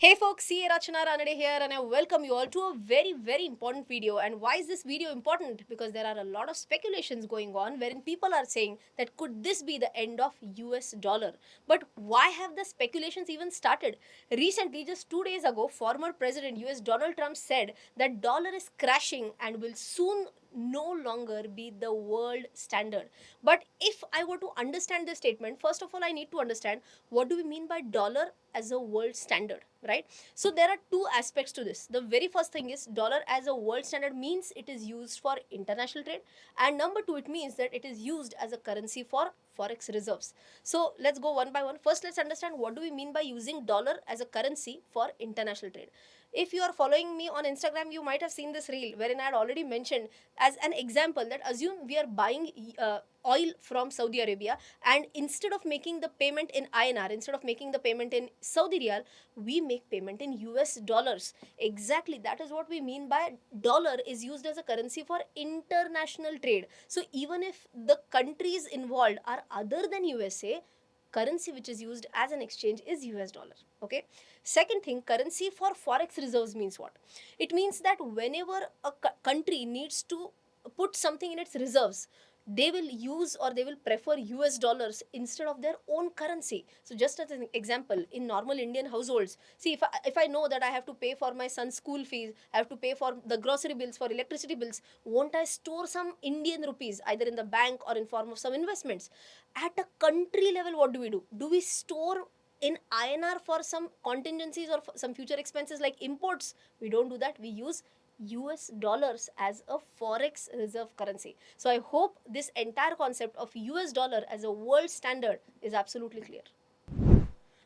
Hey folks, see Rachana Ranade here and I welcome you all to a very important video. And why is this video important? Because there are a lot of speculations going on wherein people are saying that could this be the end of US dollar? But why have the speculations even started? Recently, just 2 days ago, former President US Donald Trump said that dollar is crashing and will soon no longer be the world standard. But if I were to understand this statement, first of all I need to understand what do we mean by dollar as a world standard, right? So there are two aspects to this. The very first thing is dollar as a world standard means it is used for international trade, and number two, it means that it is used as a currency for forex reserves. So let's go one by one. First, let's understand what do we mean by using dollar as a currency for international trade. If you are following me on Instagram, you might have seen this reel wherein I had already mentioned as an example that assume we are buying oil from Saudi Arabia, and instead of making the payment in INR, instead of making the payment in Saudi Riyal, we make payment in US dollars. Exactly, that is what we mean by dollar is used as a currency for international trade. So even if the countries involved are other than USA, currency which is used as an exchange is US dollar. Okay. Second thing, currency for forex reserves means what? It means that whenever a country needs to put something in its reserves, they will use or they will prefer US dollars instead of their own currency. So just as an example, in normal Indian households, see, if I know that I have to pay for my son's school fees, I have to pay for the grocery bills, for electricity bills, won't I store some Indian rupees either in the bank or in form of some investments? At a country level, what do? Do we store in INR for some contingencies or some future expenses like imports? We don't do that. We use US dollars as a forex reserve currency. So I hope this entire concept of US dollar as a world standard is absolutely clear.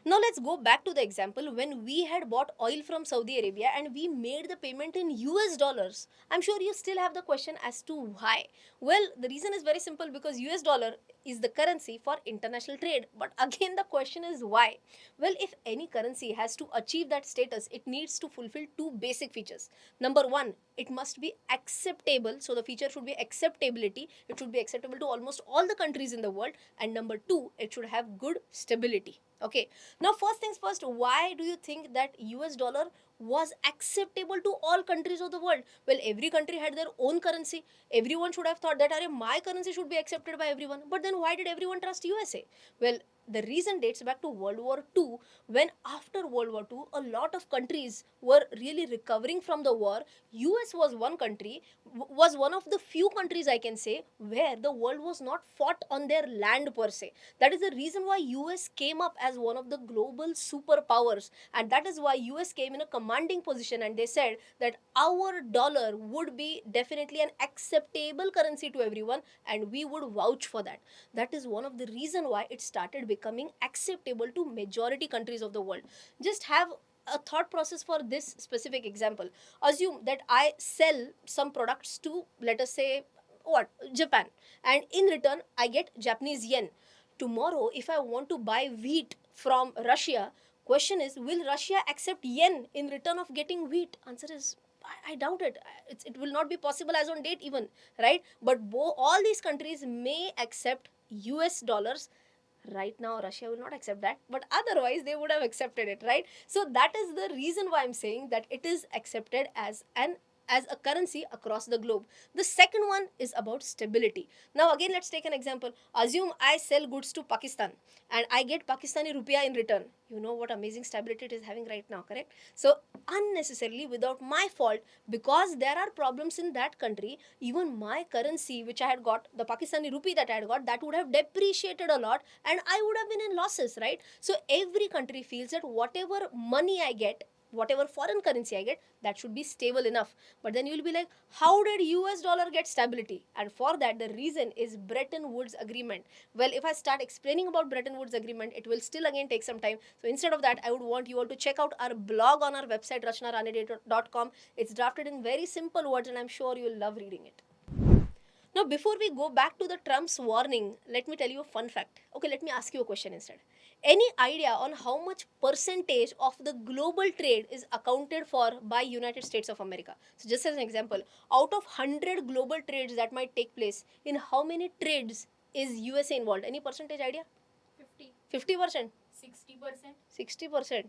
Now let's go back to the example when we had bought oil from Saudi Arabia and we made the payment in US dollars. I'm sure you still have the question as to why. Well, the reason is very simple, because US dollar is the currency for international trade. But again, the question is why? Well, if any currency has to achieve that status, it needs to fulfill two basic features. Number one, it must be acceptable. So the feature should be acceptability. It should be acceptable to almost all the countries in the world. And number two, it should have good stability. Okay. Now, first things first, why do you think that US dollar was acceptable to all countries of the world? Well, every country had their own currency. Everyone should have thought that my currency should be accepted by everyone. But then why did everyone trust USA? Well, the reason dates back to World War II, when after World War II, a lot of countries were really recovering from the war. US was one country, was one of the few countries I can say where the world was not fought on their land per se. That is the reason why US came up as one of the global superpowers, and that is why US came in a commanding position and they said that our dollar would be definitely an acceptable currency to everyone and we would vouch for that. That is one of the reason why it started becoming acceptable to majority countries of the world. Just have a thought process for this specific example. Assume that I sell some products to, let us say, what, Japan, and in return I get Japanese yen. Tomorrow if I want to buy wheat from Russia, question is, will Russia accept yen in return of getting wheat? Answer is, I doubt it. It will not be possible as on date even, right? But all these countries may accept US dollars. Right now Russia will not accept that, but otherwise they would have accepted it, right? So that is the reason why I'm saying that it is accepted as a currency across the globe. The second one is about stability. Now again, let's take an example. Assume I sell goods to Pakistan and I get Pakistani rupiah in return. You know what amazing stability it is having right now, correct? So unnecessarily, without my fault, because there are problems in that country, even my currency which I had got, the Pakistani rupee that I had got, that would have depreciated a lot and I would have been in losses, right? So every country feels that whatever money I get, whatever foreign currency I get, that should be stable enough. But then you'll be like, how did US dollar get stability? And for that, the reason is Bretton Woods Agreement. Well, if I start explaining about Bretton Woods Agreement, it will still again take some time. So instead of that, I would want you all to check out our blog on our website, rachanaranade.com. It's drafted in very simple words and I'm sure you'll love reading it. Now, before we go back to the Trump's warning, let me tell you a fun fact. Okay, let me ask you a question instead. Any idea on how much percentage of the global trade is accounted for by United States of America? So just as an example, out of 100 global trades that might take place, in how many trades is USA involved? Any percentage idea? 50%? 60%? 60%.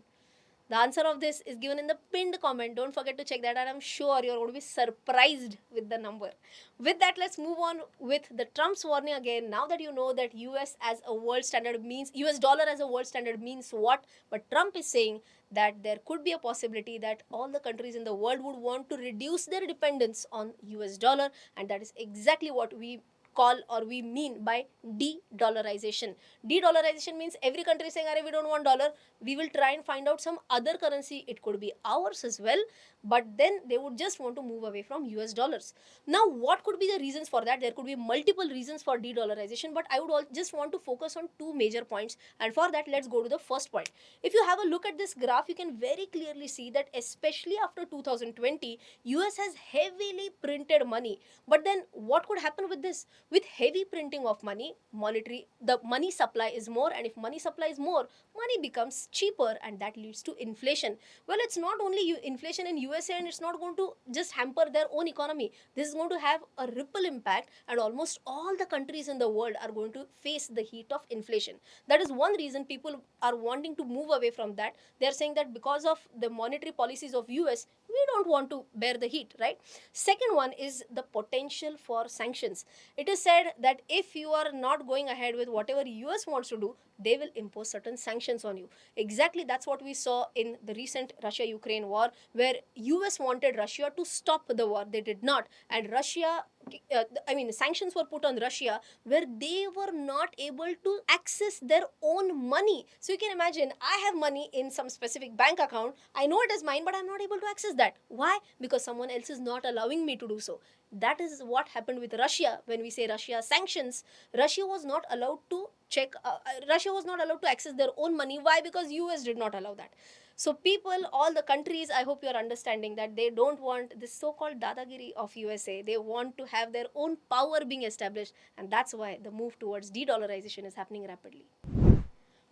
The answer of this is given in the pinned comment. Don't forget to check that, and I'm sure you're going to be surprised with the number. With that, let's move on with the Trump's warning again. Now that you know that US as a world standard means US dollar as a world standard means what, but Trump is saying that there could be a possibility that all the countries in the world would want to reduce their dependence on US dollar, and that is exactly what we call or we mean by de-dollarization. De-dollarization means every country is saying, "Arey, we don't want dollar. We will try and find out some other currency. It could be ours as well, but then they would just want to move away from US dollars." Now, what could be the reasons for that? There could be multiple reasons for de-dollarization, but I would just want to focus on two major points. And for that, let's go to the first point. If you have a look at this graph, you can very clearly see that especially after 2020, US has heavily printed money. But then what could happen with this? With heavy printing of money, the money supply is more, and if money supply is more, money becomes cheaper, and that leads to inflation. Well, it's not only inflation in USA, and it's not going to just hamper their own economy. This is going to have a ripple impact, and almost all the countries in the world are going to face the heat of inflation. That is one reason people are wanting to move away from that. They are saying that because of the monetary policies of US, we don't want to bear the heat, right? Second one is the potential for sanctions. It is said that if you are not going ahead with whatever US wants to do, they will impose certain sanctions on you. Exactly, that's what we saw in the recent Russia-Ukraine war, where US wanted Russia to stop the war. They did not, and sanctions were put on Russia where they were not able to access their own money. So you can imagine, I have money in some specific bank account. I know it is mine, but I'm not able to access that. Why? Because someone else is not allowing me to do so. That is what happened with Russia. When we say Russia sanctions, Russia was not allowed to Russia was not allowed to access their own money. Why? Because US did not allow that. So people, all the countries, I hope you're understanding that they don't want this so-called dadagiri of USA. They want to have their own power being established, and that's why the move towards de-dollarization is happening rapidly.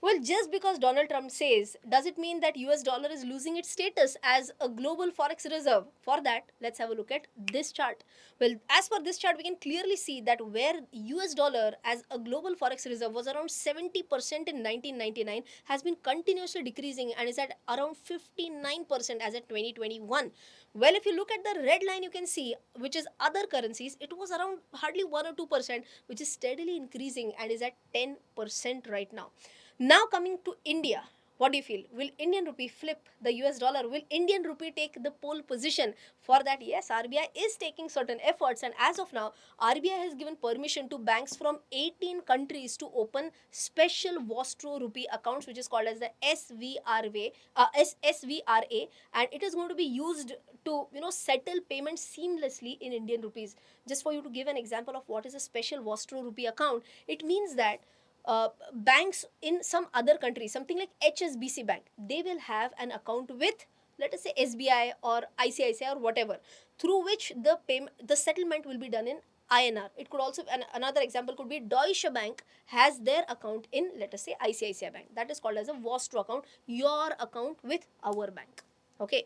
Well, just because Donald Trump says, does it mean that US dollar is losing its status as a global forex reserve? For that, let's have a look at this chart. Well, as per this chart, we can clearly see that where US dollar as a global forex reserve was around 70% in 1999, has been continuously decreasing and is at around 59% as at 2021. Well, if you look at the red line, you can see, which is other currencies, it was around hardly 1 or 2%, which is steadily increasing and is at 10% right now. Now coming to India, what do you feel? Will Indian rupee flip the US dollar? Will Indian rupee take the pole position? For that, yes, RBI is taking certain efforts, and as of now, RBI has given permission to banks from 18 countries to open special Vostro rupee accounts, which is called as the SVRA, and it is going to be used to settle payments seamlessly in Indian rupees. Just for you to give an example of what is a special Vostro rupee account, it means that banks in some other country, something like HSBC Bank, they will have an account with, let us say, SBI or ICICI or whatever, through which the settlement will be done in INR. It could also, another example could be Deutsche Bank has their account in, let us say, ICICI Bank. That is called as a Vostro account, your account with our bank. Okay.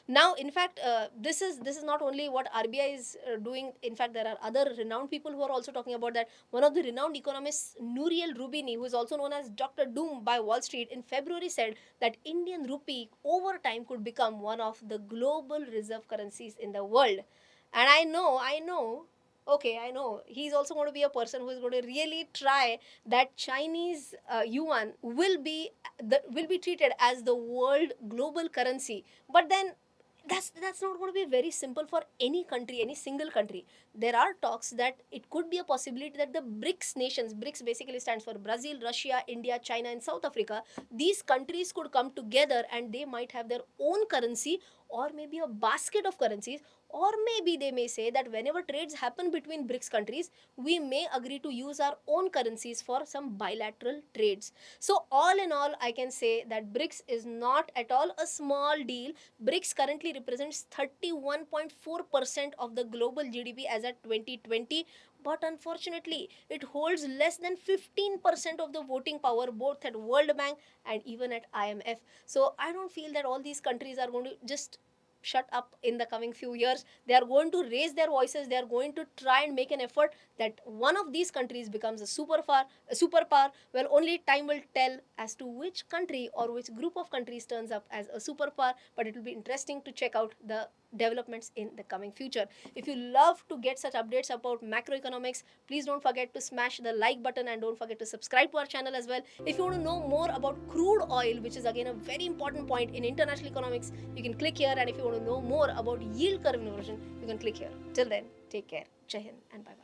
Now, in fact, this is not only what RBI is doing. In fact, there are other renowned people who are also talking about that. One of the renowned economists, Nouriel Roubini, who is also known as Dr. Doom by Wall Street, in February said that Indian rupee over time could become one of the global reserve currencies in the world. And I know, okay, I know he's also going to be a person who is going to really try that Chinese yuan will be treated as the world global currency. But then that's not going to be very simple for any country, any single country. There are talks that it could be a possibility that the BRICS nations, BRICS basically stands for Brazil, Russia, India, China, and South Africa, these countries could come together and they might have their own currency, or maybe a basket of currencies, or maybe they may say that whenever trades happen between BRICS countries, we may agree to use our own currencies for some bilateral trades. So all in all, I can say that BRICS is not at all a small deal. BRICS currently represents 31.4% of the global GDP as at 2020, but unfortunately, it holds less than 15% of the voting power both at World Bank and even at IMF. So I don't feel that all these countries are going to just shut up in the coming few years. They are going to raise their voices. They are going to try and make an effort that one of these countries becomes a superpower. Well, only time will tell as to which country or which group of countries turns up as a superpower, but it will be interesting to check out the developments in the coming future. If you love to get such updates about macroeconomics, please don't forget to smash the like button and don't forget to subscribe to our channel as well. If you want to know more about crude oil, which is again a very important point in international economics, you can click here. And if you want to know more about yield curve inversion, you can click here. Till then, take care. Jai Hind and bye bye.